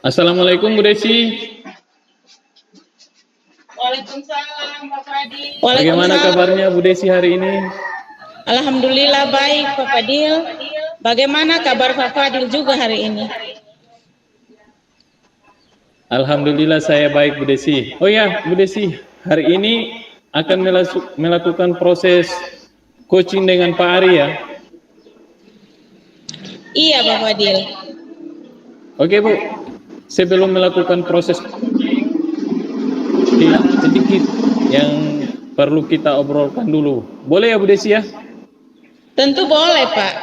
Assalamualaikum Bu Desi. Waalaikumsalam Pak Fadil. Bagaimana kabarnya Bu Desi hari ini? Alhamdulillah baik Pak Fadil. Bagaimana kabar Pak Fadil juga hari ini? Alhamdulillah saya baik Bu Desi. Oh ya Bu Desi, hari ini akan melakukan proses coaching dengan Pak Ari ya? Iya Pak Fadil. Oke Bu, sebelum melakukan proses sedikit yang perlu kita obrolkan dulu. Boleh ya Bu Desi ya? Tentu boleh Pak.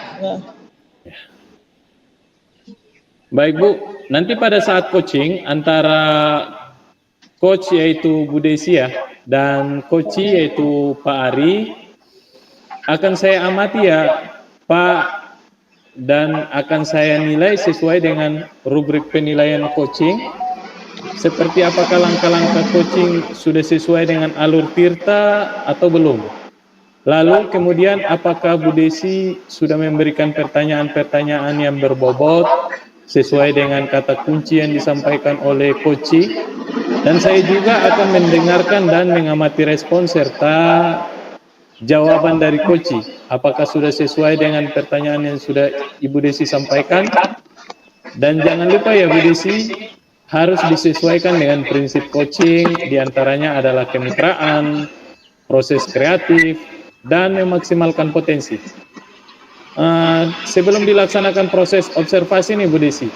Baik Bu, nanti pada saat coaching antara coach yaitu Bu Desi ya dan coach yaitu Pak Ari akan saya amati ya Pak, dan akan saya nilai sesuai dengan rubrik penilaian coaching. Seperti apakah langkah-langkah coaching sudah sesuai dengan alur tirta atau belum. Lalu kemudian apakah Bu Desi sudah memberikan pertanyaan-pertanyaan yang berbobot sesuai dengan kata kunci yang disampaikan oleh coach. Dan saya juga akan mendengarkan dan mengamati respon serta jawaban dari coach. Apakah sudah sesuai dengan pertanyaan yang sudah Ibu Desi sampaikan. Dan jangan lupa ya Bu Desi, harus disesuaikan dengan prinsip coaching, diantaranya adalah kemitraan, proses kreatif, dan memaksimalkan potensi. Sebelum dilaksanakan proses observasi nih Bu Desi,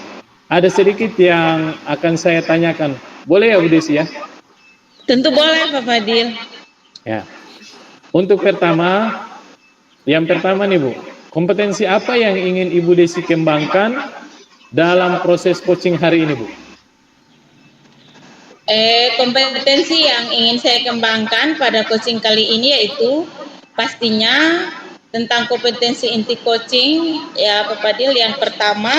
ada sedikit yang akan saya tanyakan. Boleh ya Bu Desi ya? Tentu boleh Pak Fadil. Ya. Untuk yang pertama nih Bu, kompetensi apa yang ingin Ibu Desi kembangkan dalam proses coaching hari ini Bu? Kompetensi yang ingin saya kembangkan pada coaching kali ini yaitu pastinya tentang kompetensi inti coaching ya Pak Fadil. Yang pertama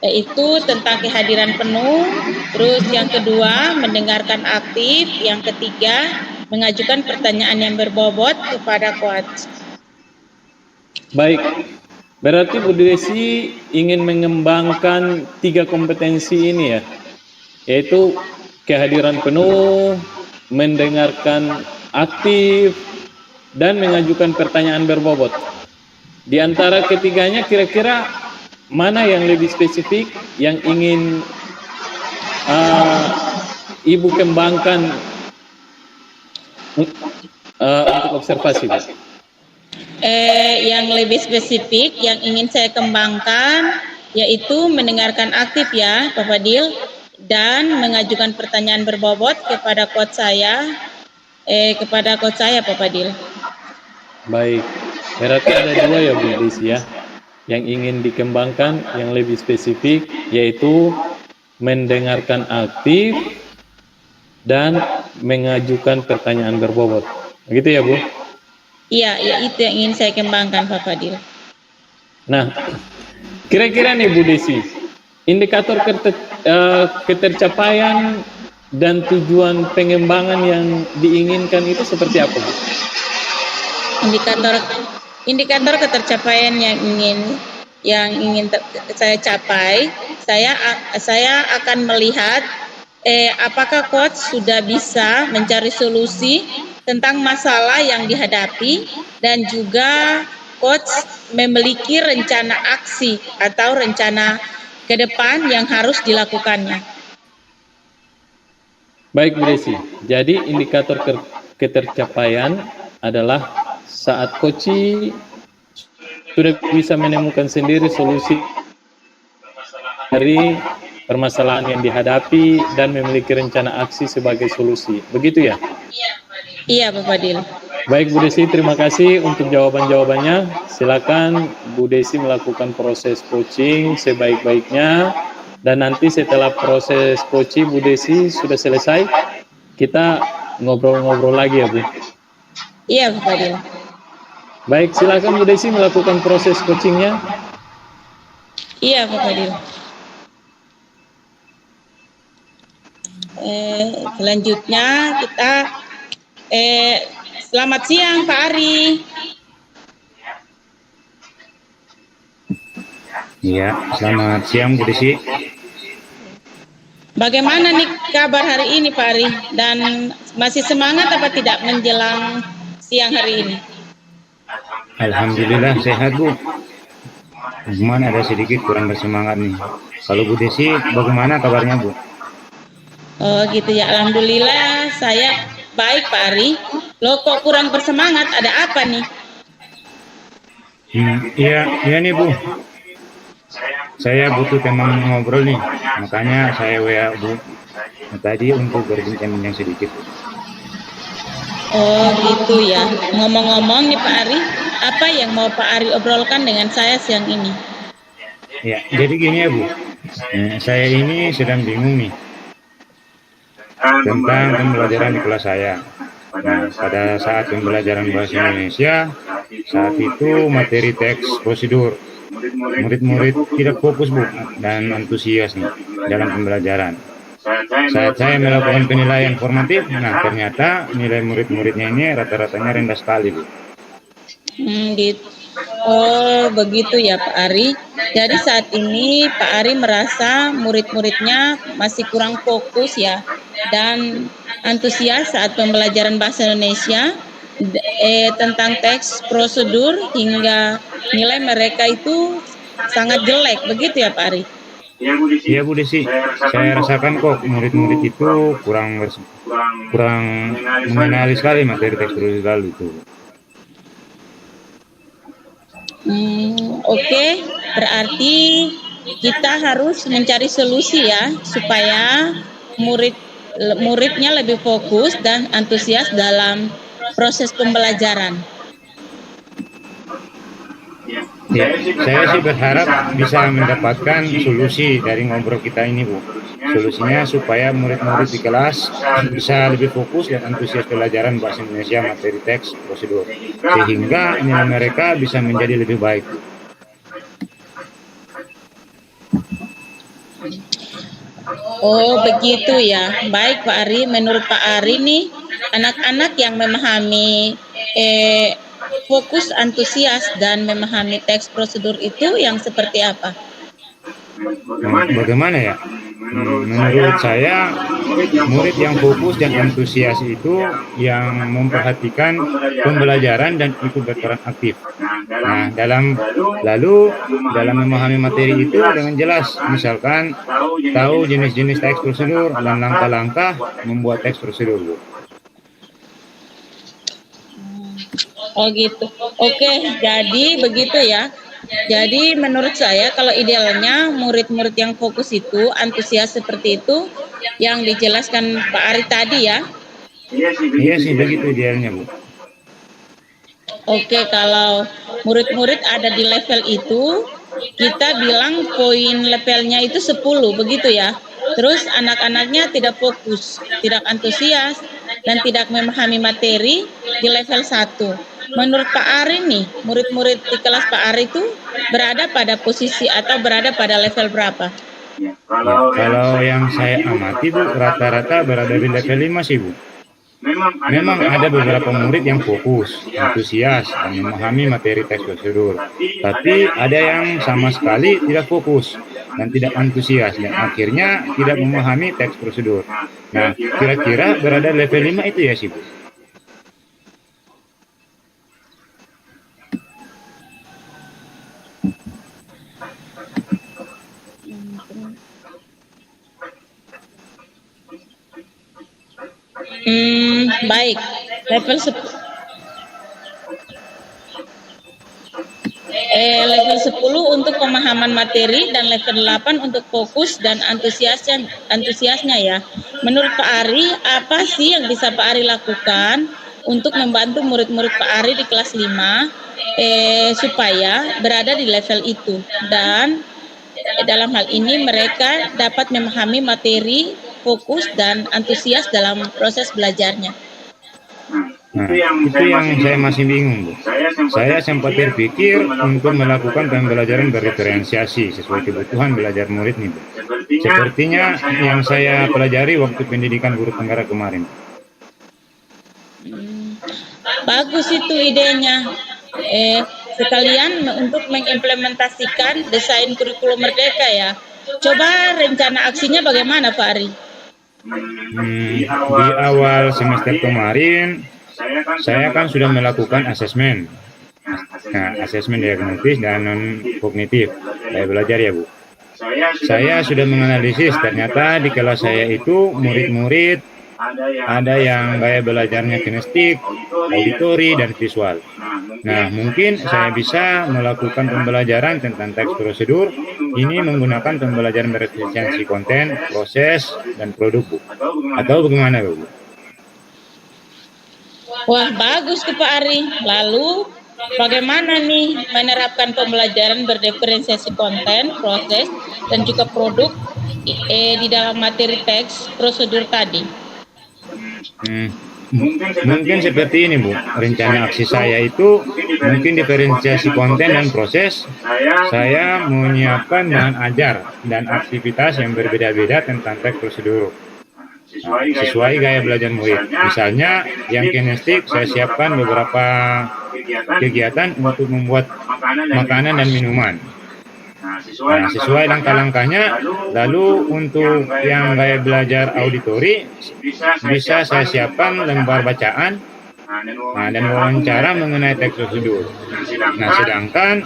yaitu tentang kehadiran penuh, terus yang kedua mendengarkan aktif, yang ketiga mengajukan pertanyaan yang berbobot kepada coach. Baik, berarti Bu Desi ingin mengembangkan 3 kompetensi ini ya, yaitu kehadiran penuh, mendengarkan aktif, dan mengajukan pertanyaan berbobot. Di antara ketiganya kira-kira mana yang lebih spesifik yang ingin Ibu kembangkan untuk observasi Bu? Yang lebih spesifik yang ingin saya kembangkan yaitu mendengarkan aktif ya Pak Fadil, dan mengajukan pertanyaan berbobot kepada coach saya Pak Fadil. Baik, berarti ada 2 ya Bu Desi ya yang ingin dikembangkan yang lebih spesifik, yaitu mendengarkan aktif dan mengajukan pertanyaan berbobot. Begitu ya Bu? Iya, ya itu yang ingin saya kembangkan Pak Fadil. Nah, kira-kira nih Bu Desi, indikator ketercapaian dan tujuan pengembangan yang diinginkan itu seperti apa Bu? Indikator ketercapaian yang ingin saya capai, saya akan melihat apakah coach sudah bisa mencari solusi tentang masalah yang dihadapi, dan juga coach memiliki rencana aksi atau rencana ke depan yang harus dilakukannya. Baik Bu Desi, jadi indikator ketercapaian adalah saat coach sudah bisa menemukan sendiri solusi dari permasalahan yang dihadapi dan memiliki rencana aksi sebagai solusi. Begitu ya? Iya Pak Fadil. Baik Bu Desi, terima kasih untuk jawaban-jawabannya. Silakan Bu Desi melakukan proses coaching sebaik-baiknya, dan nanti setelah proses coaching Bu Desi sudah selesai, kita ngobrol-ngobrol lagi ya Bu. Iya Pak Fadil. Baik, silakan Bu Desi melakukan proses coachingnya. Iya Pak Fadil. Selanjutnya kita selamat siang Pak Ari. Iya, selamat siang Bu Desi. Bagaimana nih kabar hari ini Pak Ari? Dan masih semangat apa tidak menjelang siang hari ini? Alhamdulillah sehat Bu. Cuman ada sedikit kurang bersemangat nih. Kalau Bu Desi bagaimana kabarnya Bu? Oh gitu ya, alhamdulillah saya baik Pak Ari. Loh kok kurang bersemangat? Ada apa nih? Iya nih Bu. Saya butuh teman ngobrol nih. Makanya saya WA Bu tadi untuk berbincang-bincang sedikit. Oh gitu ya. Ngomong-ngomong nih Pak Ari, apa yang mau Pak Ari obrolkan dengan saya siang ini? Ya, jadi gini ya Bu. Saya ini sedang bingung nih tentang pembelajaran di kelas saya. Nah, pada saat pembelajaran bahasa Indonesia, saat itu materi teks prosedur, murid-murid tidak fokus Bu dan antusias nih dalam pembelajaran. Saat saya melakukan penilaian formatif, nah ternyata nilai murid-muridnya ini rata-ratanya rendah sekali Bu. Gitu. Oh begitu ya Pak Ari. Jadi saat ini Pak Ari merasa murid-muridnya masih kurang fokus ya dan antusias saat pembelajaran bahasa Indonesia tentang teks prosedur hingga nilai mereka itu sangat jelek, begitu ya Pak Ari? Iya Bu Desi, saya rasakan kok murid-murid itu kurang mengenali sekali materi teks prosedural itu. Oke, berarti kita harus mencari solusi ya supaya muridnya lebih fokus dan antusias dalam proses pembelajaran. Ya, saya sih berharap bisa mendapatkan solusi dari ngobrol kita ini Bu. Solusinya supaya murid-murid di kelas bisa lebih fokus dan antusias pelajaran bahasa Indonesia materi teks prosedur, sehingga nilai mereka bisa menjadi lebih baik. Oh begitu ya, baik Pak Ari. Menurut Pak Ari nih, anak-anak yang memahami fokus, antusias dan memahami teks prosedur itu yang seperti apa? Bagaimana ya? Menurut saya, murid yang fokus dan antusias itu yang memperhatikan pembelajaran dan ikut berperan aktif. Nah, dalam memahami materi itu dengan jelas, misalkan tahu jenis-jenis teks prosedur dan langkah-langkah membuat teks prosedur. Oh gitu. Oke, jadi begitu ya. Jadi menurut saya kalau idealnya murid-murid yang fokus itu, antusias seperti itu yang dijelaskan Pak Ari tadi ya. Iya sih, begitu idealnya Bu. Oke, kalau murid-murid ada di level itu, kita bilang poin levelnya itu 10, begitu ya. Terus anak-anaknya tidak fokus, tidak antusias, dan tidak memahami materi di level 1. Menurut Pak Ari nih, murid-murid di kelas Pak Ari itu berada pada posisi atau berada pada level berapa? Ya, kalau yang saya amati Bu, rata-rata berada di level 5 sih Bu. Memang ada beberapa murid yang fokus, antusias, dan memahami materi teks prosedur. Tapi ada yang sama sekali tidak fokus dan tidak antusias dan akhirnya tidak memahami teks prosedur. Nah, kira-kira berada level 5 itu ya sih Bu. Baik. Level 10 untuk pemahaman materi dan level 8 untuk fokus dan antusiasnya ya. Menurut Pak Ari, apa sih yang bisa Pak Ari lakukan untuk membantu murid-murid Pak Ari di kelas 5 supaya berada di level itu dan dalam hal ini mereka dapat memahami materi, fokus dan antusias dalam proses belajarnya. Nah, itu yang saya masih bingung Bu. Saya sempat berpikir untuk melakukan pembelajaran berdiferensiasi sesuai kebutuhan belajar murid nih Bu. Sepertinya yang saya pelajari waktu pendidikan guru Tenggara kemarin. Bagus itu idenya. Sekalian untuk mengimplementasikan desain kurikulum Merdeka ya. Coba rencana aksinya bagaimana Pak Ari? Di awal semester kemarin, saya kan sudah melakukan asesmen. Nah, asesmen diagnostis dan non-kognitif. Saya belajar ya, Bu. Saya sudah menganalisis, ternyata di kelas saya itu murid-murid ada yang gaya belajarnya kinestik, auditori, dan visual. Nah, mungkin saya bisa melakukan pembelajaran tentang teks prosedur ini menggunakan pembelajaran berefisiensi konten, proses, dan produk, Bu. Atau bagaimana, Bu? Wah, bagus tuh Pak Ari. Lalu bagaimana nih menerapkan pembelajaran berdiferensiasi konten, proses, dan juga produk di dalam materi teks prosedur tadi? Mungkin seperti ini, Bu. Rencana aksi saya itu mungkin diferensiasi konten dan proses. Saya menyiapkan bahan ajar dan aktivitas yang berbeda-beda tentang teks prosedur sesuai gaya belajar murid. Misalnya yang kinestik, saya siapkan beberapa kegiatan untuk membuat makanan dan minuman. Nah, sesuai langkah-langkahnya. Lalu untuk yang gaya belajar auditori, bisa saya siapkan lembar bacaan dan wawancara mengenai teks prosedur. Nah, sedangkan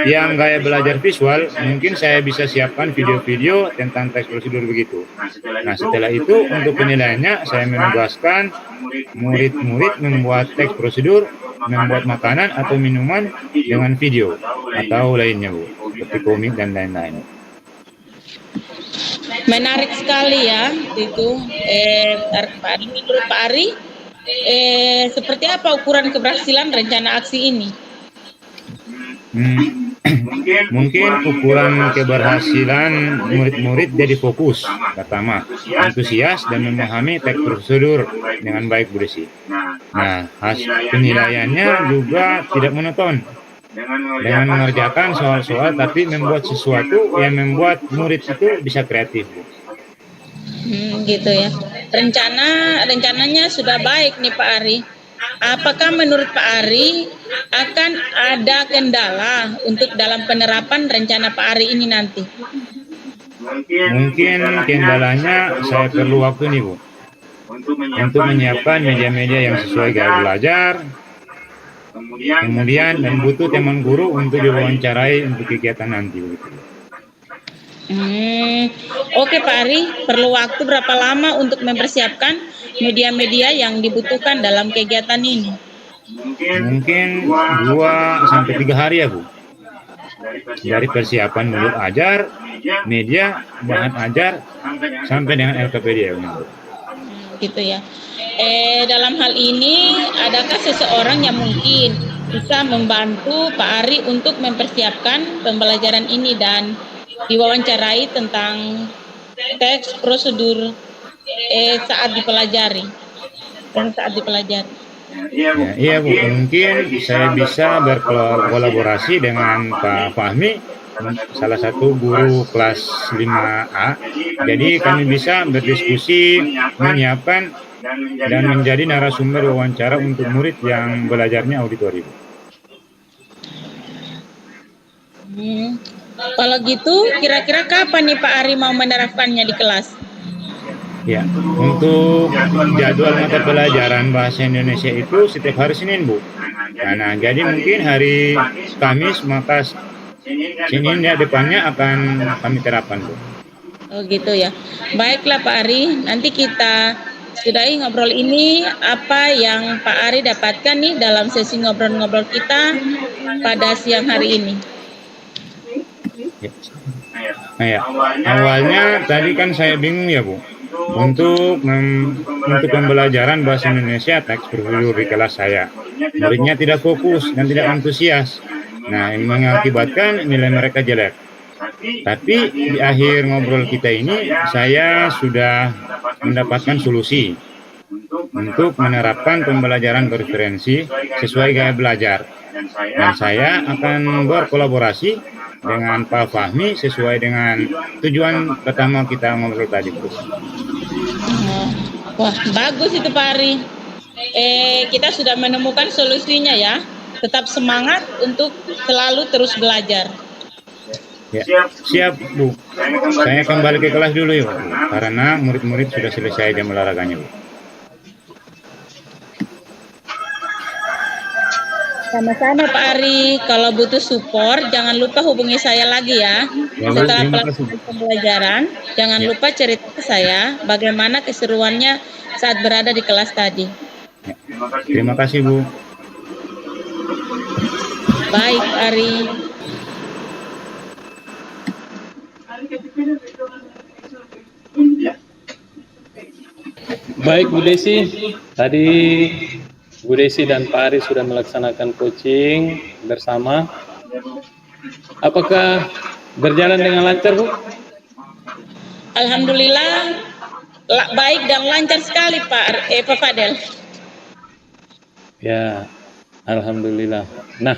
yang gaya belajar visual, mungkin saya bisa siapkan video-video tentang teks prosedur begitu. Nah, setelah itu untuk penilaiannya, saya menugaskan murid-murid membuat teks prosedur, membuat makanan atau minuman dengan video atau lainnya, Bu, seperti komik dan lain-lain. Menarik sekali ya itu Pak Ari. Menurut Pak Ari, seperti apa ukuran keberhasilan rencana aksi ini? Mungkin ukuran keberhasilan murid-murid jadi fokus, pertama, antusias dan memahami teks prosedur dengan baik, Bu Desi. Nah, penilaiannya juga tidak monoton, dengan mengerjakan soal-soal tapi membuat sesuatu yang membuat murid itu bisa kreatif, Bu. Gitu ya. Rencananya sudah baik nih Pak Ari. Apakah menurut Pak Ari akan ada kendala untuk dalam penerapan rencana Pak Ari ini nanti? Mungkin kendalanya saya perlu waktu nih, Bu, untuk menyiapkan media-media yang sesuai gaya belajar. Kemudian dan butuh teman guru untuk diwawancarai untuk kegiatan nanti, begitu. Oke Pak Ari, perlu waktu berapa lama untuk mempersiapkan media-media yang dibutuhkan dalam kegiatan ini? Mungkin 2-3 hari ya, Bu. Dari persiapan mulut ajar, media, bahan ajar, sampai dengan LKPD ya, Bu. Gitu ya. Dalam hal ini, adakah seseorang yang mungkin bisa membantu Pak Ari untuk mempersiapkan pembelajaran ini dan diwawancarai tentang teks prosedur saat dipelajari? Iya, Bu. Mungkin saya bisa berkolaborasi dengan Pak Fahmi, salah satu guru kelas 5A. Jadi kami bisa berdiskusi, menyiapkan dan menjadi narasumber wawancara untuk murid yang belajarnya auditori, Bu. Kalau gitu, kira-kira kapan nih Pak Ari mau menerapkannya di kelas? Ya, untuk jadwal mata pelajaran bahasa Indonesia itu setiap hari Senin, Bu. Nah, jadi mungkin hari Kamis, maka Senin ya depannya akan kami terapkan, Bu. Oh gitu ya. Baiklah Pak Ari, nanti kita sudahi ngobrol ini. Apa yang Pak Ari dapatkan nih dalam sesi ngobrol-ngobrol kita pada siang hari ini? Ya, awalnya tadi kan saya bingung ya, Bu, untuk pembelajaran bahasa Indonesia teks prosedur di kelas saya. Muridnya tidak fokus dan tidak antusias. Nah, ini mengakibatkan nilai mereka jelek. Tapi di akhir ngobrol kita ini, saya sudah mendapatkan solusi untuk menerapkan pembelajaran berreferensi sesuai gaya belajar. Dan saya akan berkolaborasi dengan Pak Fahmi sesuai dengan tujuan pertama kita ngobrol tadi, Bu. Wah, bagus itu Pak Ari. Kita sudah menemukan solusinya ya. Tetap semangat untuk selalu terus belajar. Ya, siap Bu. Saya kembali ke kelas dulu ya Bu, karena murid-murid sudah selesai jam olahraganya Bu. Sama-sama Pak Ari, kalau butuh support jangan lupa hubungi saya lagi ya. Ya Bu, Setelah terima kasih. pelaksanaan pembelajaran, jangan lupa cerita ke saya bagaimana keseruannya saat berada di kelas tadi. Ya. Terima kasih Bu. Baik Pak Ari. Baik Bu Desi, tadi Bu Desi dan Pak Ari sudah melaksanakan coaching bersama. Apakah berjalan dengan lancar Bu? Alhamdulillah baik dan lancar sekali Pak Fadel. Ya, alhamdulillah. Nah,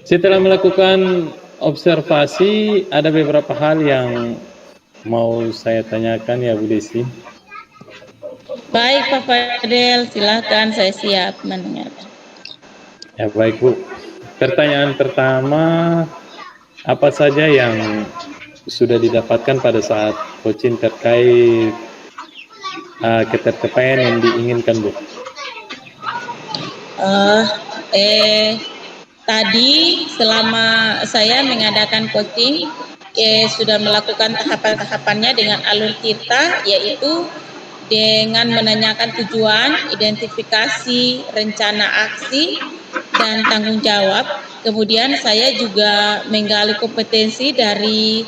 setelah melakukan observasi, ada beberapa hal yang mau saya tanyakan ya Bu Desi. Baik Pak Fadel, silakan, saya siap mendengar. Ya baik Bu. Pertanyaan pertama, apa saja yang sudah didapatkan pada saat coaching terkait ketercapaian yang diinginkan Bu? Tadi selama saya mengadakan coaching sudah melakukan tahapan-tahapannya dengan alur kita, yaitu dengan menanyakan tujuan, identifikasi, rencana aksi, dan tanggung jawab. Kemudian saya juga menggali kompetensi dari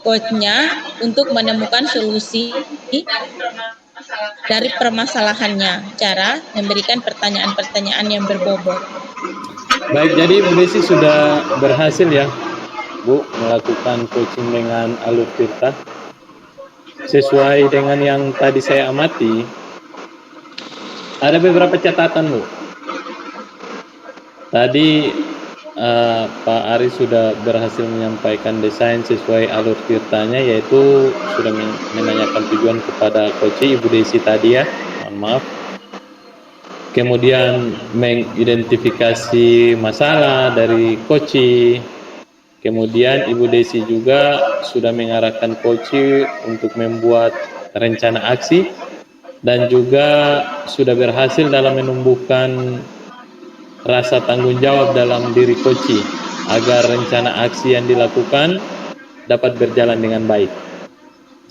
coachnya untuk menemukan solusi dari permasalahannya, cara memberikan pertanyaan-pertanyaan yang berbobot. Baik, jadi Bu Desi sudah berhasil ya Bu melakukan coaching dengan alur tirta. Sesuai dengan yang tadi saya amati, ada beberapa catatan Bu. Tadi Pak Ari sudah berhasil menyampaikan desain sesuai alur tirtanya, yaitu sudah menanyakan tujuan kepada coach Ibu Desi tadi ya, mohon maaf. Kemudian mengidentifikasi masalah dari coach. Kemudian Ibu Desi juga sudah mengarahkan coach untuk membuat rencana aksi dan juga sudah berhasil dalam menumbuhkan rasa tanggung jawab dalam diri coach agar rencana aksi yang dilakukan dapat berjalan dengan baik.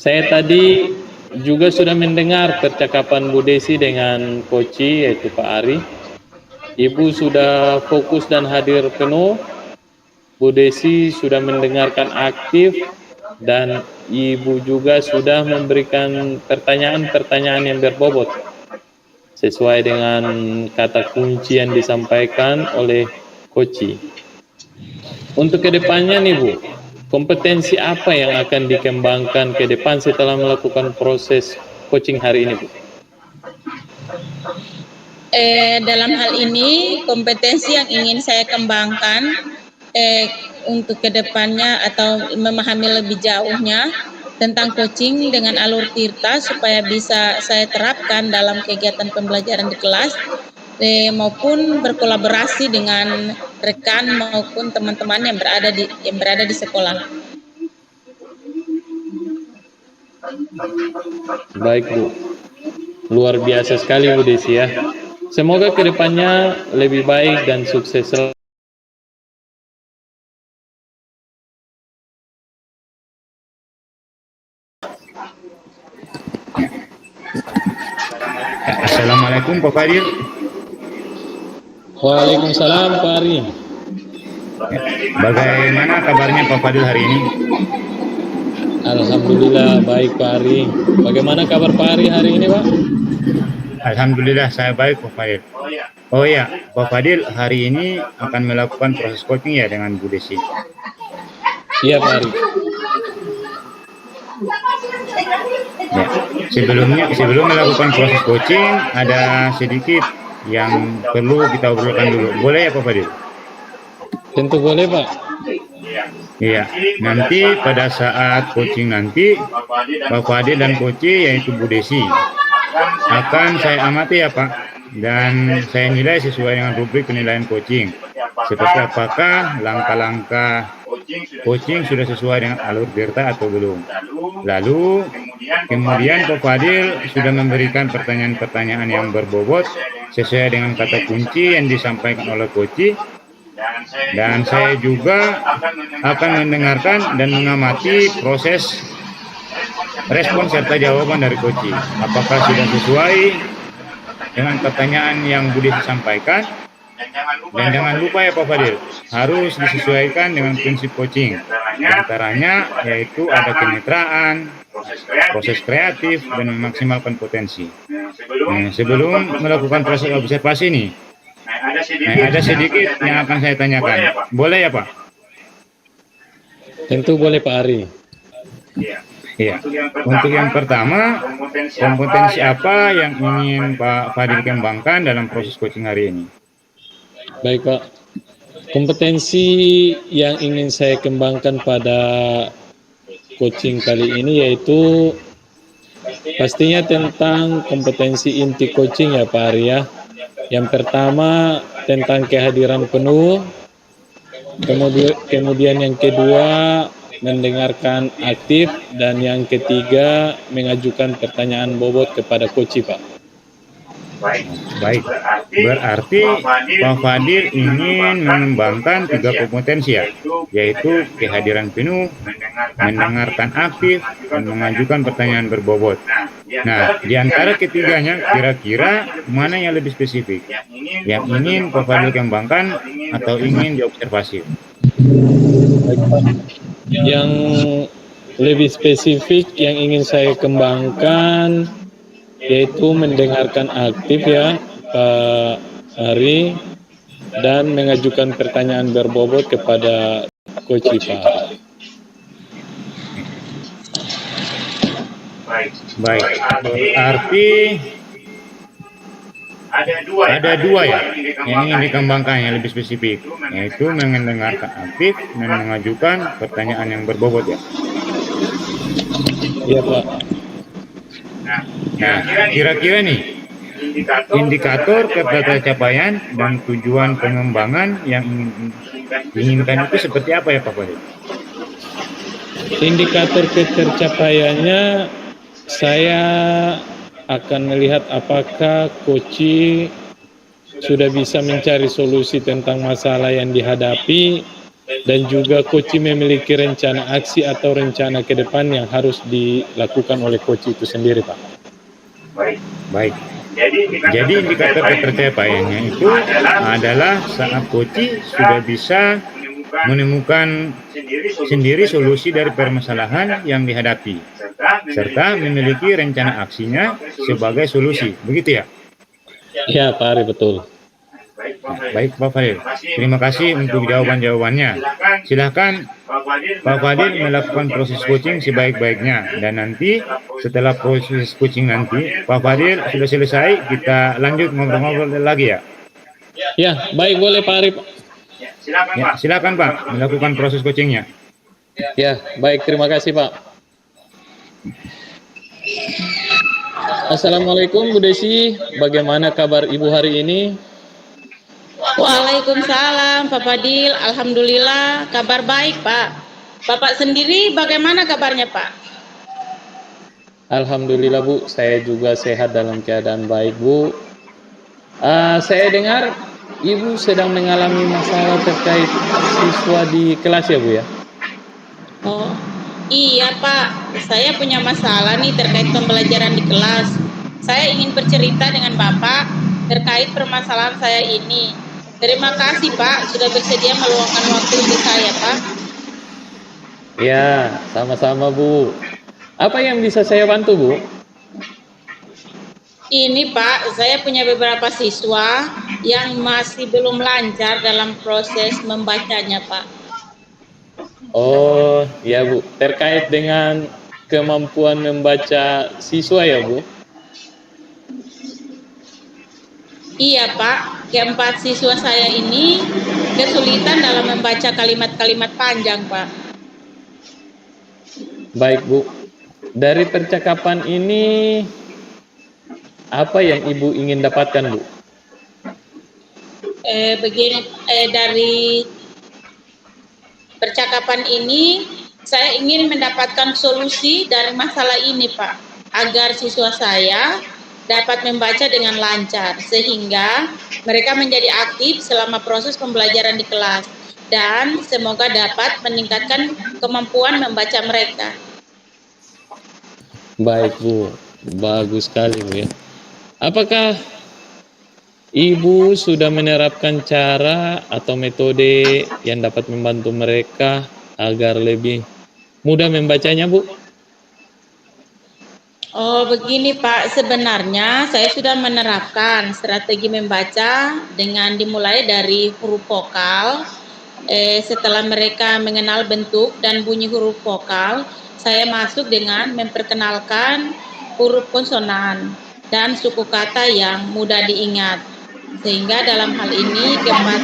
Saya tadi juga sudah mendengar percakapan Bu Desi dengan coach yaitu Pak Ari. Ibu sudah fokus dan hadir penuh. Bu Desi sudah mendengarkan aktif dan Ibu juga sudah memberikan pertanyaan-pertanyaan yang berbobot sesuai dengan kata kunci yang disampaikan oleh coach. Untuk kedepannya nih Bu, kompetensi apa yang akan dikembangkan ke depan setelah melakukan proses coaching hari ini Bu? Dalam hal ini kompetensi yang ingin saya kembangkan untuk kedepannya atau memahami lebih jauhnya tentang coaching dengan alur tirta supaya bisa saya terapkan dalam kegiatan pembelajaran di kelas maupun berkolaborasi dengan rekan maupun teman-teman yang berada di sekolah. Baik Bu, luar biasa sekali Bu Desi ya. Semoga kedepannya lebih baik dan sukses. Assalamualaikum Pak Fadil. Waalaikumsalam Pak Ari. Bagaimana kabarnya Pak Fadil hari ini? Alhamdulillah baik Pak Ari. Bagaimana kabar Pak Ari hari ini Pak? Alhamdulillah saya baik Pak Fadil. Oh ya, Pak Fadil hari ini akan melakukan proses coaching ya dengan Bu Desi. Iya Pak Ari. Ya, sebelum melakukan proses coaching ada sedikit yang perlu kita obrolkan dulu. Boleh ya Pak Fadil? Tentu boleh Pak. Iya, nanti pada saat coaching nanti Pak Fadil dan coach yaitu Bu Desi akan saya amati ya Pak, dan saya nilai sesuai dengan rubrik penilaian coaching. seperti apakah langkah-langkah coaching sudah sesuai dengan alur Tirta atau belum. Lalu kemudian Pak Fadil sudah memberikan pertanyaan-pertanyaan yang berbobot sesuai dengan kata kunci yang disampaikan oleh coach, dan saya juga akan mendengarkan dan mengamati proses respon serta jawaban dari coach. Apakah sudah sesuai dengan pertanyaan yang Budi sampaikan? Dan jangan lupa ya Pak Fadil, harus disesuaikan dengan prinsip coaching. Di antaranya yaitu ada kemitraan, proses kreatif, dan memaksimalkan potensi. Sebelum melakukan proses observasi nih, ada sedikit yang akan saya tanyakan. Boleh ya Pak? Tentu boleh Pak Ari. Iya. Untuk yang pertama, kompetensi apa yang ingin Pak Fadil kembangkan dalam proses coaching hari ini? Baik Pak, kompetensi yang ingin saya kembangkan pada coaching kali ini yaitu pastinya tentang kompetensi inti coaching ya Pak Ari ya. Yang pertama tentang kehadiran penuh, kemudian yang kedua mendengarkan aktif, dan yang ketiga mengajukan pertanyaan bobot kepada coach Pak. Baik, berarti Pak Fadil ingin mengembangkan 3 kompetensi ya, yaitu kehadiran penuh, mendengarkan aktif, dan mengajukan pertanyaan berbobot. Nah, di antara ketiganya kira-kira mana yang lebih spesifik? Yang ingin Pak Fadil kembangkan atau ingin diobservasi? Yang lebih spesifik yang ingin saya kembangkan yaitu mendengarkan aktif ya Pak Ari, dan mengajukan pertanyaan berbobot kepada coach Pak. Baik, berarti ada dua ya yang ingin dikembangkan yang lebih spesifik, yaitu mendengarkan aktif dan mengajukan pertanyaan yang berbobot ya. Iya Pak. Nah, kira-kira nih indikator capaian dan tujuan pengembangan yang diinginkan itu seperti apa ya Pak Fadil? Indikator ketercapaiannya saya akan melihat apakah coach sudah bisa mencari solusi tentang masalah yang dihadapi, dan juga coach memiliki rencana aksi atau rencana ke depan yang harus dilakukan oleh coach itu sendiri Pak. Baik. Jadi indikator ketercapaiannya itu adalah saat coach sudah bisa menemukan sendiri solusi dari permasalahan yang dihadapi, serta memiliki rencana aksinya sebagai solusi, begitu ya? Ya Pak Ari, betul. Baik Pak Fadil, terima kasih untuk jawaban-jawabannya. Silahkan Pak Fadil melakukan proses coaching sebaik-baiknya, dan nanti setelah proses coaching nanti Pak Fadil sudah selesai, kita lanjut ngobrol-ngobrol lagi ya. Ya, baik, boleh Pak Ari. Ya, silakan Pak melakukan proses coachingnya. Ya, baik, terima kasih Pak. Assalamualaikum Bu Desi, bagaimana kabar Ibu hari ini? Waalaikumsalam Pak Fadil, alhamdulillah kabar baik Pak. Bapak sendiri bagaimana kabarnya Pak? Alhamdulillah Bu, saya juga sehat dalam keadaan baik Bu. Saya dengar Ibu sedang mengalami masalah terkait siswa di kelas ya Bu ya? Oh iya Pak, saya punya masalah nih terkait pembelajaran di kelas. Saya ingin bercerita dengan Bapak terkait permasalahan saya ini. Terima kasih Pak sudah bersedia meluangkan waktu untuk saya Pak. Ya, sama-sama Bu. Apa yang bisa saya bantu Bu? Ini Pak, saya punya beberapa siswa yang masih belum lancar dalam proses membacanya Pak. Oh, ya Bu. Terkait dengan kemampuan membaca siswa ya Bu? Iya Pak, keempat siswa saya ini kesulitan dalam membaca kalimat-kalimat panjang Pak. Baik Bu. Dari percakapan ini, apa yang Ibu ingin dapatkan Bu? Begini, dari percakapan ini saya ingin mendapatkan solusi dari masalah ini, Pak, agar siswa saya dapat membaca dengan lancar sehingga mereka menjadi aktif selama proses pembelajaran di kelas dan semoga dapat meningkatkan kemampuan membaca mereka. Baik Bu, bagus sekali Bu ya. Apakah Ibu sudah menerapkan cara atau metode yang dapat membantu mereka agar lebih mudah membacanya, Bu? Oh, begini Pak, sebenarnya saya sudah menerapkan strategi membaca dengan dimulai dari huruf vokal. Setelah mereka mengenal bentuk dan bunyi huruf vokal, saya masuk dengan memperkenalkan huruf konsonan dan suku kata yang mudah diingat. Sehingga dalam hal ini keempat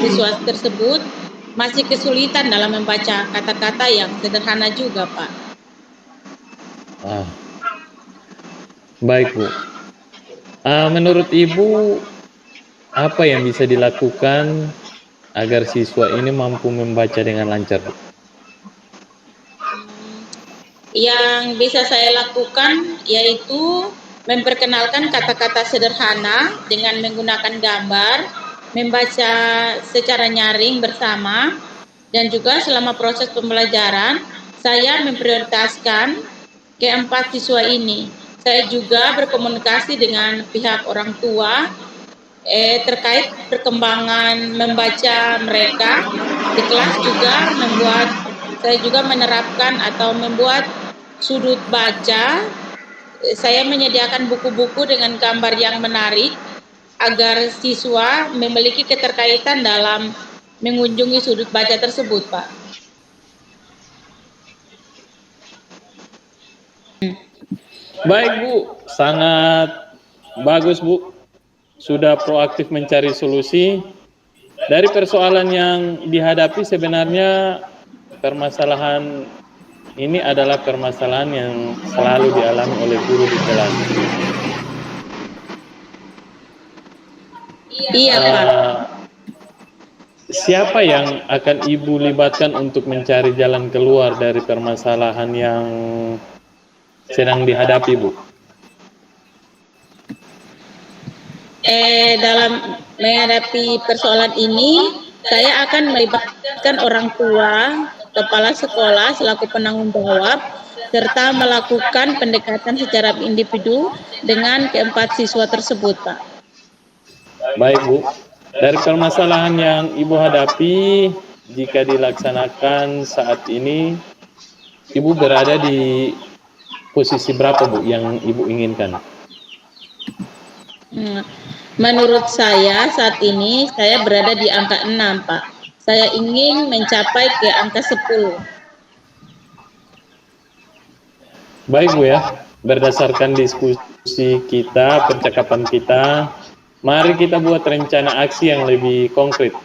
siswa tersebut masih kesulitan dalam membaca kata-kata yang sederhana juga, Pak. Ah, baik Bu. Menurut Ibu, apa yang bisa dilakukan agar siswa ini mampu membaca dengan lancar, Bu? Yang bisa saya lakukan yaitu memperkenalkan kata-kata sederhana dengan menggunakan gambar, membaca secara nyaring bersama, dan juga selama proses pembelajaran, saya memprioritaskan keempat siswa ini. Saya juga berkomunikasi dengan pihak orang tua terkait perkembangan membaca mereka. Di kelas juga saya juga menerapkan atau membuat sudut baca. Saya menyediakan buku-buku dengan gambar yang menarik agar siswa memiliki keterkaitan dalam mengunjungi sudut baca tersebut, Pak. Baik Bu, sangat bagus Bu. Sudah proaktif mencari solusi. Dari persoalan yang dihadapi sebenarnya permasalahan ini adalah permasalahan yang selalu dialami oleh guru di kelas. Iya, Pak. Siapa yang akan Ibu libatkan untuk mencari jalan keluar dari permasalahan yang sedang dihadapi, Bu? Dalam menghadapi persoalan ini, saya akan melibatkan orang tua, kepala sekolah selaku penanggung jawab, serta melakukan pendekatan secara individu dengan keempat siswa tersebut, Pak. Baik, Bu. Dari permasalahan yang Ibu hadapi, jika dilaksanakan saat ini, Ibu berada di posisi berapa, Bu, yang Ibu inginkan? Menurut saya saat ini saya berada di angka 6, Pak. Saya ingin mencapai ke angka 10. Baik Bu ya, berdasarkan diskusi kita, percakapan kita, mari kita buat rencana aksi yang lebih konkret.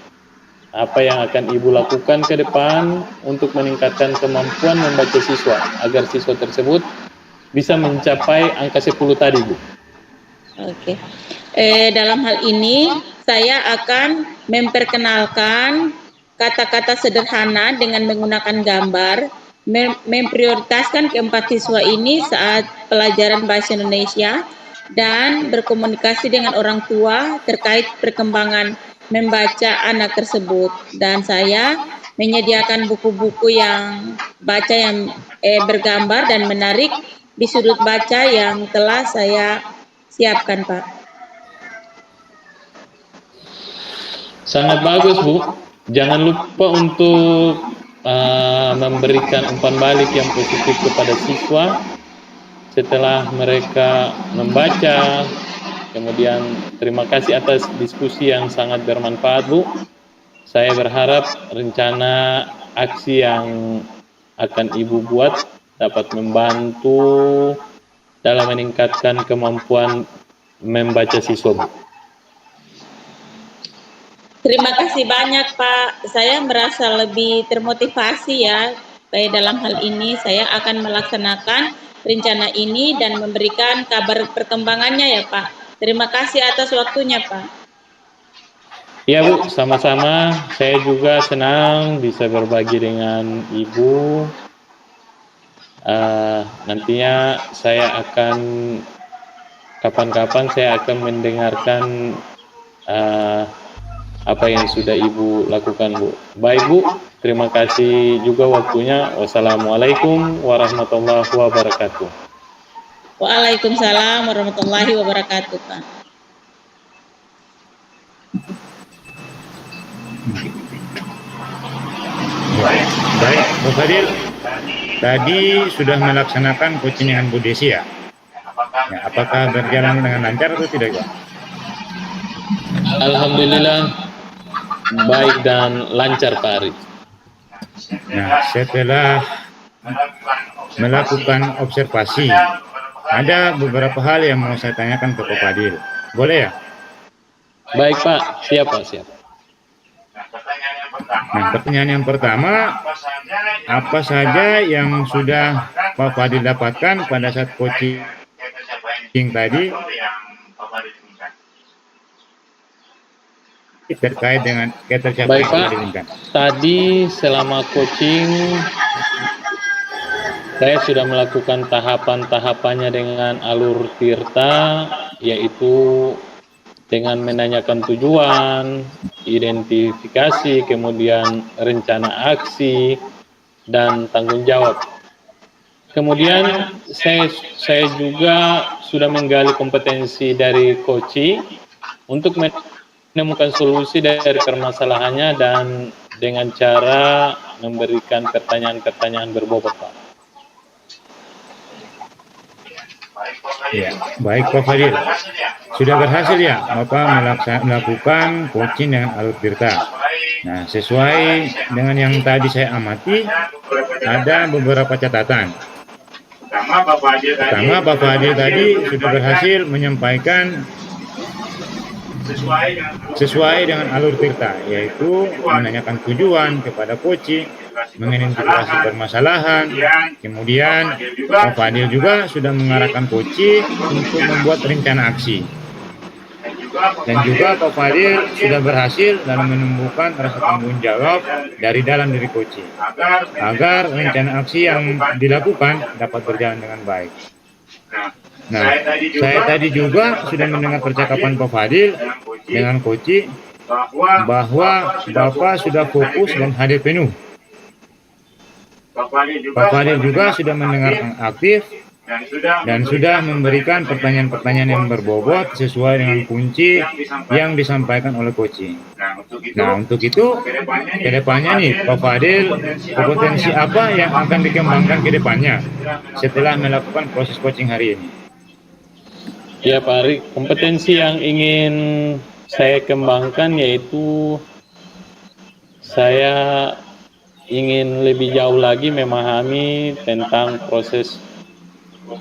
Apa yang akan Ibu lakukan ke depan untuk meningkatkan kemampuan membaca siswa, agar siswa tersebut bisa mencapai angka 10 tadi, Bu? Oke. Dalam hal ini saya akan memperkenalkan kata-kata sederhana dengan menggunakan gambar, memprioritaskan keempat siswa ini saat pelajaran bahasa Indonesia, dan berkomunikasi dengan orang tua terkait perkembangan membaca anak tersebut. Dan saya menyediakan buku-buku yang baca yang bergambar dan menarik di sudut baca yang telah saya siapkan, Pak. Sangat bagus, Bu. Jangan lupa untuk memberikan umpan balik yang positif kepada siswa setelah mereka membaca. Kemudian terima kasih atas diskusi yang sangat bermanfaat, Bu. Saya berharap rencana aksi yang akan Ibu buat dapat membantu dalam meningkatkan kemampuan membaca siswa, Bu. Terima kasih banyak, Pak. Saya merasa lebih termotivasi ya. Dalam hal ini saya akan melaksanakan rencana ini dan memberikan kabar perkembangannya ya, Pak. Terima kasih atas waktunya, Pak. Ya Bu, sama-sama. Saya juga senang bisa berbagi dengan Ibu. Nantinya saya akan kapan-kapan saya akan mendengarkan uh, apa yang sudah Ibu lakukan, Bu. Baik Bu, terima kasih juga waktunya. Wassalamualaikum warahmatullahi wabarakatuh. Waalaikumsalam warahmatullahi wabarakatuh, Pak. Baik, Bu Fadil. Tadi sudah melaksanakan coaching dengan Bu Desi ya? Ya, apakah berjalan dengan lancar atau tidak, Pak? Alhamdulillah baik dan lancar, Pak Arif. Nah, setelah melakukan observasi, ada beberapa hal yang mau saya tanyakan ke Pak Fadil. Boleh ya? Baik Pak, siap Pak, siap. Nah, pertanyaan yang pertama, apa saja yang sudah Pak Fadil dapatkan pada saat coaching tadi terkait dengan ketercapaian Baik Pak, diinginkan? tadi selama coaching saya sudah melakukan tahapan-tahapannya dengan alur tirta, yaitu dengan menanyakan tujuan, identifikasi, kemudian rencana aksi, dan tanggung jawab. Kemudian saya juga sudah menggali kompetensi dari coaching untuk menemukan solusi dari permasalahannya dan dengan cara memberikan pertanyaan-pertanyaan berbobot, Pak. Ya, baik Pak Fadil. Sudah berhasil ya Bapak melakukan coaching dengan alur tirta. Nah, sesuai dengan yang tadi saya amati, ada beberapa catatan. Pertama, Pak Fadil tadi sudah berhasil menyampaikan sesuai dengan alur tirta, yaitu menanyakan tujuan kepada coaching, mengidentifikasi permasalahan, kemudian Pak Fadil juga sudah mengarahkan coaching untuk membuat rencana aksi. Dan juga Pak Fadil sudah berhasil dalam menumbuhkan rasa tanggung jawab dari dalam diri coaching, agar rencana aksi yang dilakukan dapat berjalan dengan baik. Nah, saya tadi juga sudah mendengar percakapan Pak Fadil dengan coaching bahwa Bapak sudah fokus dan hadir penuh. Pak Fadil juga sudah mendengarkan aktif dan sudah memberikan pertanyaan-pertanyaan yang berbobot sesuai dengan kunci yang disampaikan oleh coaching. Nah, untuk itu, kedepannya nih, Pak Fadil, kompetensi apa yang akan dikembangkan ke depannya setelah melakukan proses coaching hari ini? Ya Pak Ari, kompetensi yang ingin saya kembangkan yaitu saya ingin lebih jauh lagi memahami tentang proses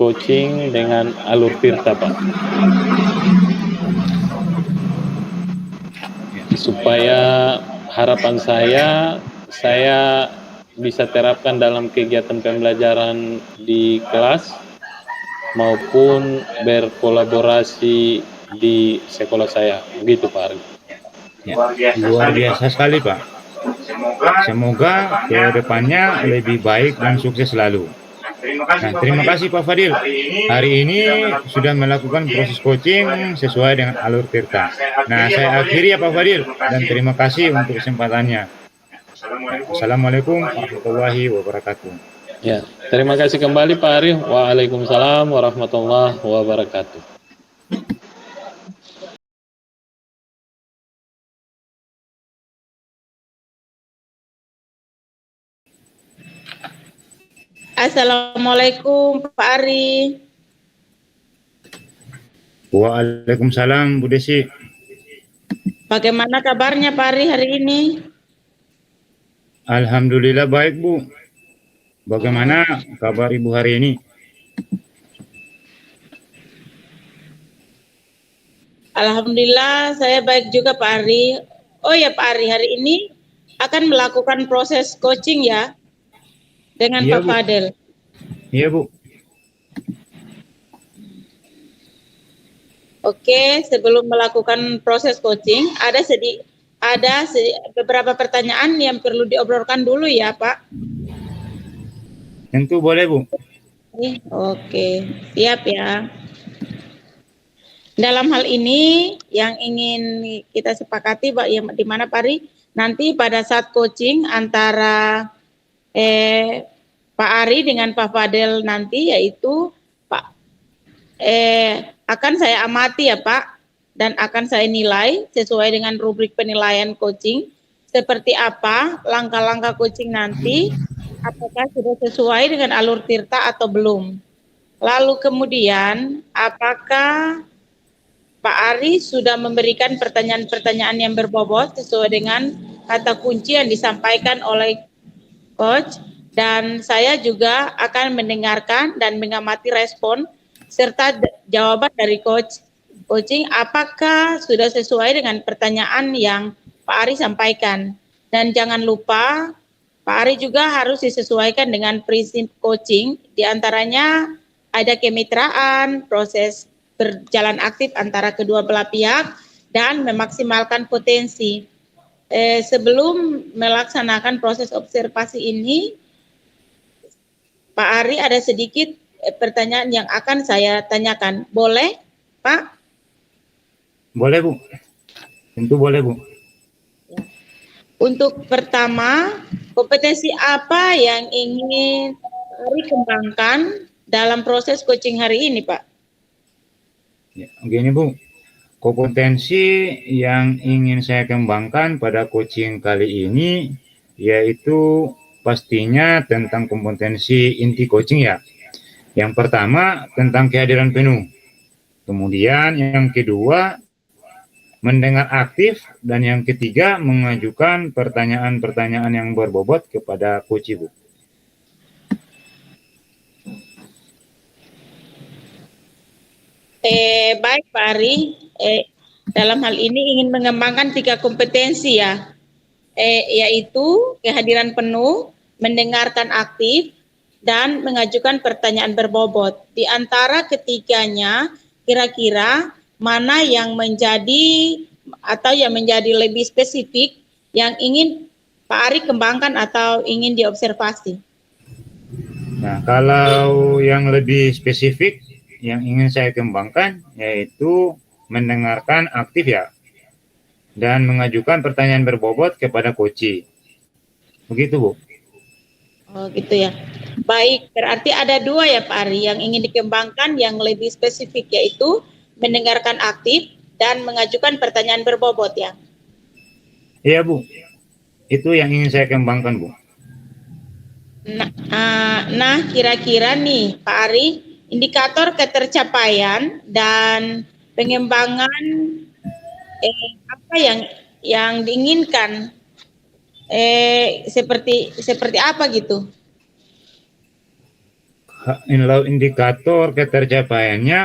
coaching dengan alur tirta, Pak. Supaya harapan saya bisa terapkan dalam kegiatan pembelajaran di kelas maupun berkolaborasi di sekolah saya. Begitu Pak Ari. Ya, luar biasa sekali Pak. Semoga ke depannya lebih baik dan sukses selalu. Nah, terima kasih Pak Fadil. Hari ini sudah melakukan proses coaching sesuai dengan alur tirta. Nah, saya akhiri ya Pak Fadil dan terima kasih untuk kesempatannya. Assalamualaikum warahmatullahi wabarakatuh. Ya, terima kasih kembali Pak Ari. Waalaikumsalam warahmatullahi wabarakatuh. Assalamualaikum Pak Ari. Waalaikumsalam Bu Desi. Bagaimana kabarnya Pak Ari hari ini? Alhamdulillah baik Bu. Bagaimana kabar Ibu hari ini? Alhamdulillah saya baik juga Pak Ari. Oh ya Pak Ari, hari ini akan melakukan proses coaching ya dengan Iya, Pak Bu. Fadil. Iya Bu. Oke, sebelum melakukan proses coaching, ada ada beberapa pertanyaan yang perlu diobrolkan dulu ya, Pak. Tentu boleh, Bu. Oke, siap ya. Dalam hal ini yang ingin kita sepakati, Pak, yang di mana Pak Ari, nanti pada saat coaching antara Pak Ari dengan Pak Fadel nanti, yaitu Pak akan saya amati ya Pak, dan akan saya nilai sesuai dengan rubrik penilaian coaching seperti apa langkah-langkah coaching nanti, apakah sudah sesuai dengan alur tirta atau belum. Lalu kemudian apakah Pak Ari sudah memberikan pertanyaan-pertanyaan yang berbobot sesuai dengan kata kunci yang disampaikan oleh coach, dan saya juga akan mendengarkan dan mengamati respon serta jawaban dari coaching apakah sudah sesuai dengan pertanyaan yang Pak Ari sampaikan. Dan jangan lupa Pak Ari juga harus disesuaikan dengan prinsip coaching, diantaranya ada kemitraan, proses berjalan aktif antara kedua belah pihak, dan memaksimalkan potensi. Sebelum melaksanakan proses observasi ini, Pak Ari ada sedikit pertanyaan yang akan saya tanyakan. Boleh, Pak? Boleh, Bu. Tentu boleh, Bu. Untuk pertama, kompetensi apa yang ingin Pak Ari kembangkan dalam proses coaching hari ini, Pak? Ya, gini, Bu. Kompetensi yang ingin saya kembangkan pada coaching kali ini yaitu pastinya tentang kompetensi inti coaching ya. Yang pertama tentang kehadiran penuh. Kemudian yang kedua mendengar aktif, dan yang ketiga mengajukan pertanyaan-pertanyaan yang berbobot kepada coach, Bu. Baik Pak Ari, dalam hal ini ingin mengembangkan 3 kompetensi ya, yaitu kehadiran penuh, mendengarkan aktif, dan mengajukan pertanyaan berbobot. Di antara ketiganya, kira-kira mana yang menjadi atau yang menjadi lebih spesifik yang ingin Pak Ari kembangkan atau ingin diobservasi? Nah, kalau yang lebih spesifik yang ingin saya kembangkan yaitu mendengarkan aktif ya, dan mengajukan pertanyaan berbobot kepada coach. Begitu, Bu. Oh gitu ya. Baik, berarti ada 2 ya Pak Ari yang ingin dikembangkan yang lebih spesifik, yaitu mendengarkan aktif dan mengajukan pertanyaan berbobot ya. Iya, Bu. Itu yang ingin saya kembangkan, Bu. Nah, kira-kira nih Pak Ari, indikator ketercapaian dan pengembangan apa yang diinginkan seperti apa gitu? Indikator ketercapaiannya,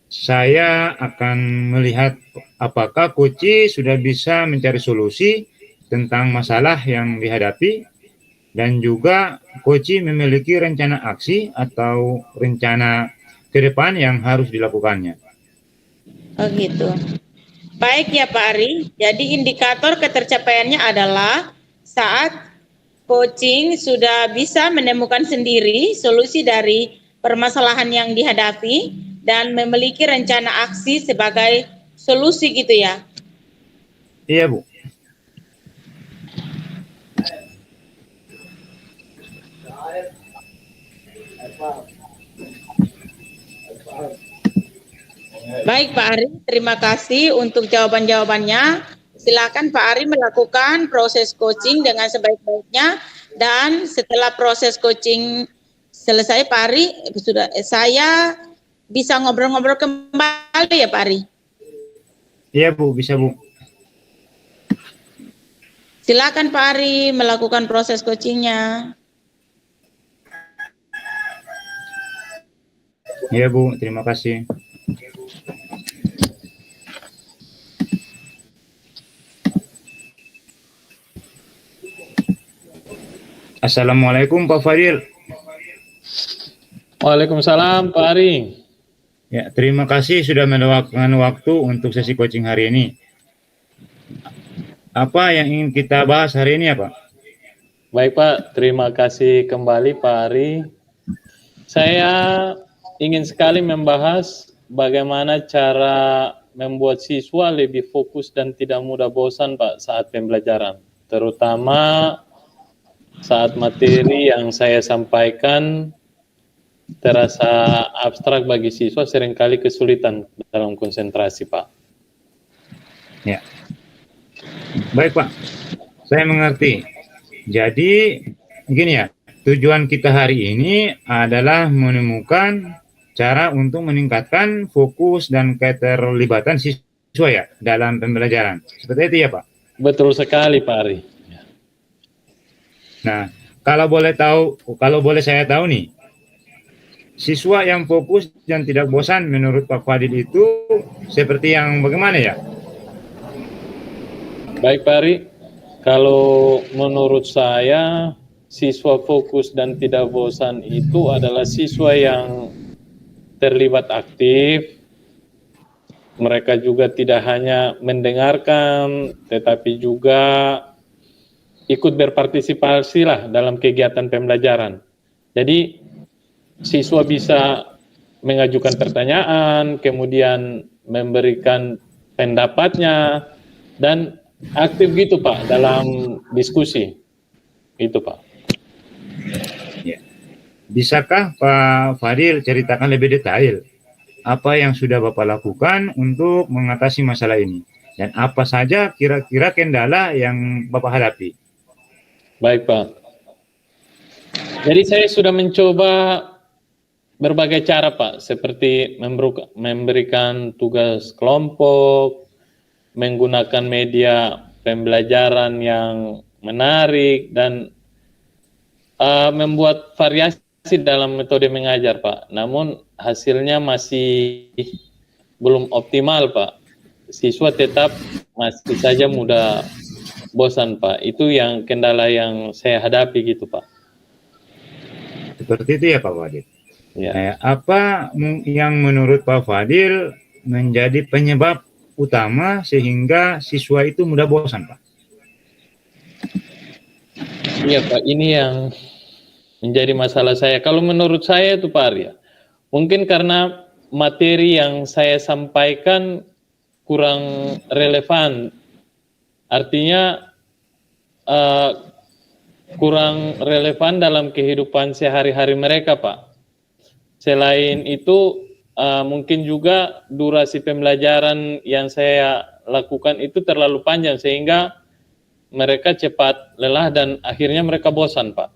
saya akan melihat apakah coach sudah bisa mencari solusi tentang masalah yang dihadapi, dan juga coach memiliki rencana aksi atau rencana ke depan yang harus dilakukannya. Oh gitu. Baik ya Pak Ari, jadi indikator ketercapaiannya adalah saat coaching sudah bisa menemukan sendiri solusi dari permasalahan yang dihadapi dan memiliki rencana aksi sebagai solusi gitu ya? Iya, Bu. Baik Pak Ari, terima kasih untuk jawaban-jawabannya. Silakan Pak Ari melakukan proses coaching dengan sebaik-baiknya, dan setelah proses coaching selesai Pak Ari, saya bisa ngobrol-ngobrol kembali ya Pak Ari? Iya, Bu, bisa, Bu. Silakan Pak Ari melakukan proses coachingnya. Iya, Bu, terima kasih. Assalamualaikum Pak Fadil. Waalaikumsalam Pak Ari. Ya, terima kasih sudah meluangkan waktu untuk sesi coaching hari ini. apa yang ingin kita bahas hari ini ya Pak? Baik Pak, terima kasih kembali Pak Ari. Saya ingin sekali membahas bagaimana cara membuat siswa lebih fokus dan tidak mudah bosan Pak saat pembelajaran. Terutama saat materi yang saya sampaikan terasa abstrak bagi siswa, seringkali kesulitan dalam konsentrasi Pak. Ya. Baik Pak, saya mengerti. Jadi begini ya, tujuan kita hari ini adalah menemukan cara untuk meningkatkan fokus dan keterlibatan siswa ya dalam pembelajaran. Seperti itu ya Pak? Betul sekali Pak Ari. Nah, kalau boleh saya tahu nih, siswa yang fokus dan tidak bosan menurut Pak Fadil itu seperti yang bagaimana ya? Baik Pak Ari, kalau menurut saya siswa fokus dan tidak bosan itu adalah siswa yang terlibat aktif. Mereka juga tidak hanya mendengarkan, tetapi juga ikut berpartisipasi lah dalam kegiatan pembelajaran. Jadi siswa bisa mengajukan pertanyaan, kemudian memberikan pendapatnya, dan aktif gitu Pak dalam diskusi. Itu Pak. Ya. Bisakah Pak Fadil ceritakan lebih detail apa yang sudah Bapak lakukan untuk mengatasi masalah ini? Dan apa saja kira-kira kendala yang Bapak hadapi? Baik Pak. Jadi saya sudah mencoba berbagai cara Pak, seperti memberikan tugas kelompok, menggunakan media pembelajaran yang menarik, dan membuat variasi dalam metode mengajar Pak. Namun hasilnya masih belum optimal Pak. Siswa tetap masih saja mudah bosan Pak. Itu yang kendala yang saya hadapi gitu Pak. Seperti itu ya Pak Fadil. Ya. Apa yang menurut Pak Fadil menjadi penyebab utama sehingga siswa itu mudah bosan Pak? Iya Pak, ini yang menjadi masalah saya. Kalau menurut saya itu Pak Arya, mungkin karena materi yang saya sampaikan kurang relevan. Artinya kurang relevan dalam kehidupan sehari-hari mereka Pak. Selain itu mungkin juga durasi pembelajaran yang saya lakukan itu terlalu panjang sehingga mereka cepat lelah dan akhirnya mereka bosan Pak.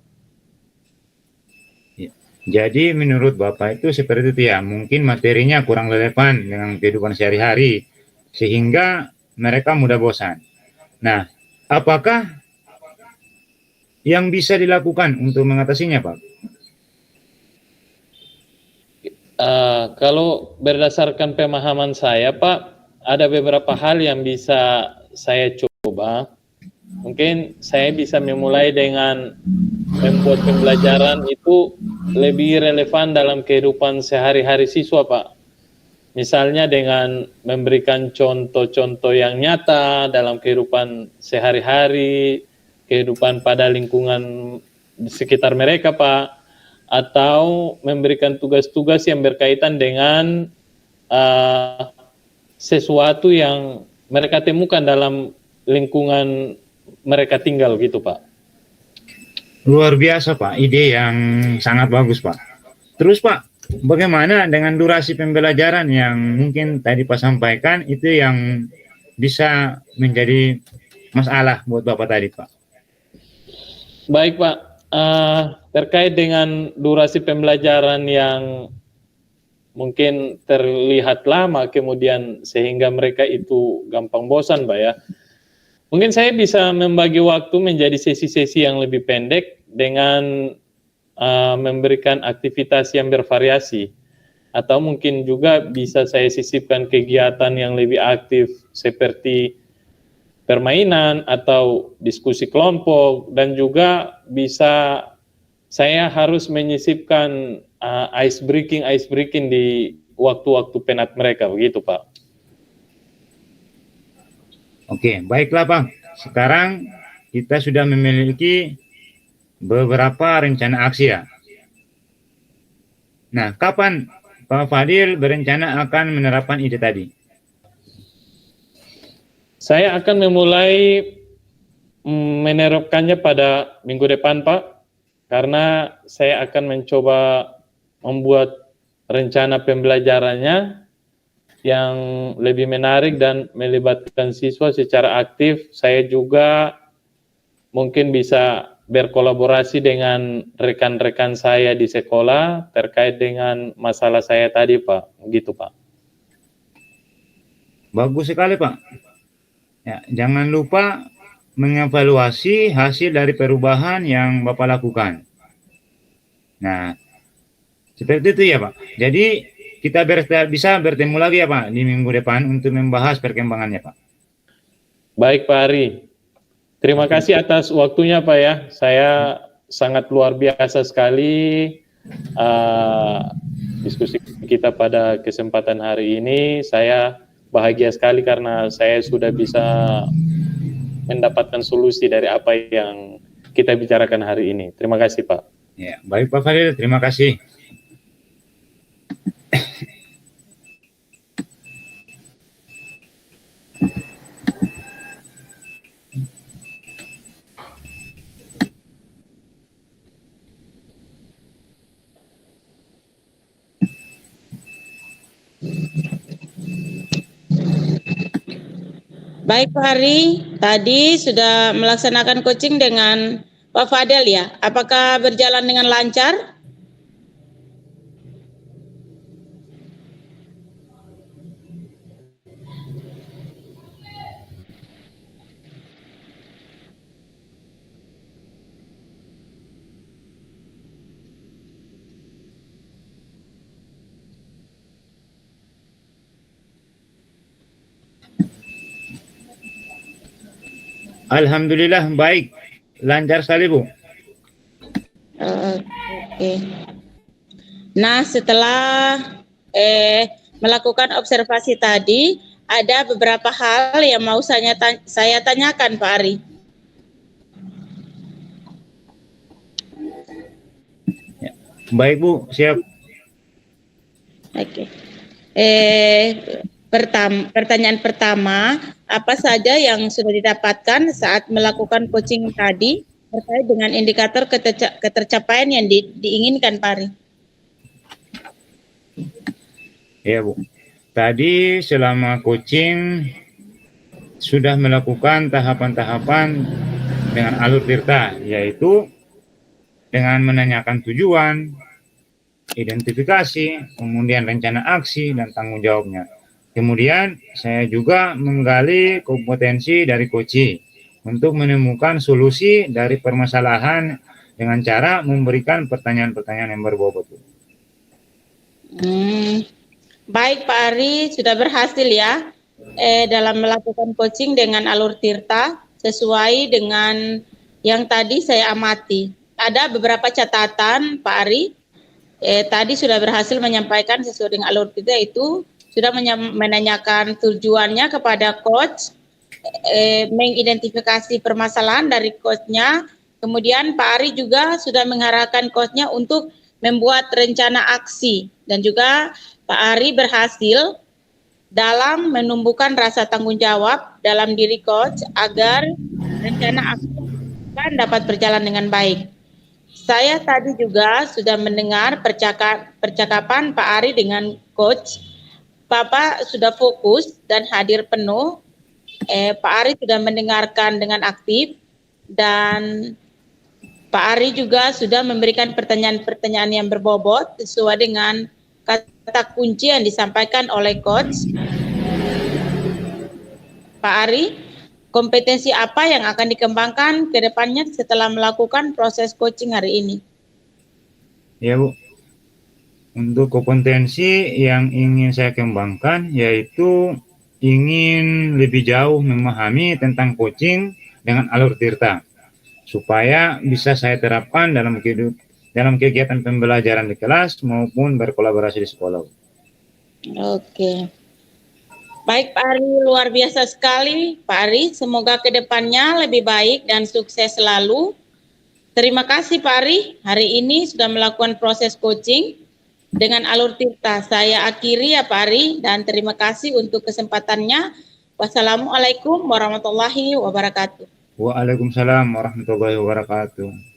Jadi menurut Bapak itu seperti itu ya, mungkin materinya kurang relevan dengan kehidupan sehari-hari sehingga mereka mudah bosan. Nah, apakah yang bisa dilakukan untuk mengatasinya Pak? Kalau berdasarkan pemahaman saya Pak, ada beberapa hal yang bisa saya coba. Mungkin saya bisa memulai dengan membuat pembelajaran itu lebih relevan dalam kehidupan sehari-hari siswa Pak. Misalnya dengan memberikan contoh-contoh yang nyata dalam kehidupan sehari-hari, kehidupan pada lingkungan di sekitar mereka Pak, atau memberikan tugas-tugas yang berkaitan dengan sesuatu yang mereka temukan dalam lingkungan mereka tinggal gitu Pak. Luar biasa Pak, ide yang sangat bagus Pak. Terus Pak, bagaimana dengan durasi pembelajaran yang mungkin tadi Pak sampaikan itu yang bisa menjadi masalah buat Bapak tadi Pak? Baik Pak, terkait dengan durasi pembelajaran yang mungkin terlihat lama kemudian sehingga mereka itu gampang bosan Pak ya. Mungkin saya bisa membagi waktu menjadi sesi-sesi yang lebih pendek dengan memberikan aktivitas yang bervariasi. Atau mungkin juga bisa saya sisipkan kegiatan yang lebih aktif seperti permainan atau diskusi kelompok, dan juga bisa saya harus menyisipkan ice breaking di waktu-waktu penat mereka, begitu Pak. Oke, baiklah Bang. sekarang kita sudah memiliki beberapa rencana aksi ya. Nah, kapan Pak Fadil berencana akan menerapkan ide tadi? Saya akan memulai menerapkannya pada minggu depan, Pak, karena saya akan mencoba membuat rencana pembelajarannya yang lebih menarik dan melibatkan siswa secara aktif. Saya juga mungkin bisa berkolaborasi dengan rekan-rekan saya di sekolah terkait dengan masalah saya tadi, Pak. Gitu, Pak. Bagus sekali, Pak. Ya, jangan lupa mengevaluasi hasil dari perubahan yang Bapak lakukan. Nah, seperti itu ya, Pak. Jadi kita bisa bertemu lagi ya, Pak, di minggu depan untuk membahas perkembangannya, Pak. Baik, Pak Ari. Terima kasih atas waktunya, Pak ya. Saya sangat luar biasa sekali diskusi kita pada kesempatan hari ini. Saya bahagia sekali karena saya sudah bisa mendapatkan solusi dari apa yang kita bicarakan hari ini. Terima kasih, Pak. Ya, baik Pak Fadil, terima kasih. Baik Pak Hari, tadi sudah melaksanakan coaching dengan Pak Fadel ya. Apakah berjalan dengan lancar? Alhamdulillah baik, lancar sekali Bu. Oke. Nah, setelah melakukan observasi tadi, ada beberapa hal yang mau saya tanyakan Pak Ari. Ya. Baik Bu, siap. Oke. Pertanyaan pertama, apa saja yang sudah didapatkan saat melakukan coaching tadi terkait dengan indikator ketercapaian yang diinginkan, Pak Ari? Ya Bu, tadi selama coaching sudah melakukan tahapan-tahapan dengan alur tirta, yaitu dengan menanyakan tujuan, identifikasi, kemudian rencana aksi, dan tanggung jawabnya. Kemudian saya juga menggali kompetensi dari coach untuk menemukan solusi dari permasalahan dengan cara memberikan pertanyaan-pertanyaan yang berbobot. Baik Pak Ari, sudah berhasil ya dalam melakukan coaching dengan alur tirta sesuai dengan yang tadi saya amati. Ada beberapa catatan Pak Ari. Tadi sudah berhasil menyampaikan sesuai dengan alur tirta itu. Sudah menanyakan tujuannya kepada coach, mengidentifikasi permasalahan dari coachnya. Kemudian Pak Ari juga sudah mengarahkan coachnya untuk membuat rencana aksi. Dan juga Pak Ari berhasil dalam menumbuhkan rasa tanggung jawab dalam diri coach agar rencana aksi dapat berjalan dengan baik. Saya tadi juga sudah mendengar percakapan Pak Ari dengan coach. Bapak sudah fokus dan hadir penuh. Pak Ari sudah mendengarkan dengan aktif dan Pak Ari juga sudah memberikan pertanyaan-pertanyaan yang berbobot sesuai dengan kata kunci yang disampaikan oleh coach. Pak Ari, kompetensi apa yang akan dikembangkan ke depannya setelah melakukan proses coaching hari ini? Ya Bu. Untuk kompetensi yang ingin saya kembangkan yaitu ingin lebih jauh memahami tentang coaching dengan alur tirta supaya bisa saya terapkan dalam kegiatan pembelajaran di kelas maupun berkolaborasi di sekolah. Oke. Baik Pak Ari, luar biasa sekali Pak Ari. Semoga kedepannya lebih baik dan sukses selalu. Terima kasih Pak Ari, hari ini sudah melakukan proses coaching dengan Alur Tirta. Saya akhiri ya Pak Ari, dan terima kasih untuk kesempatannya. Wassalamualaikum warahmatullahi wabarakatuh. Waalaikumsalam warahmatullahi wabarakatuh.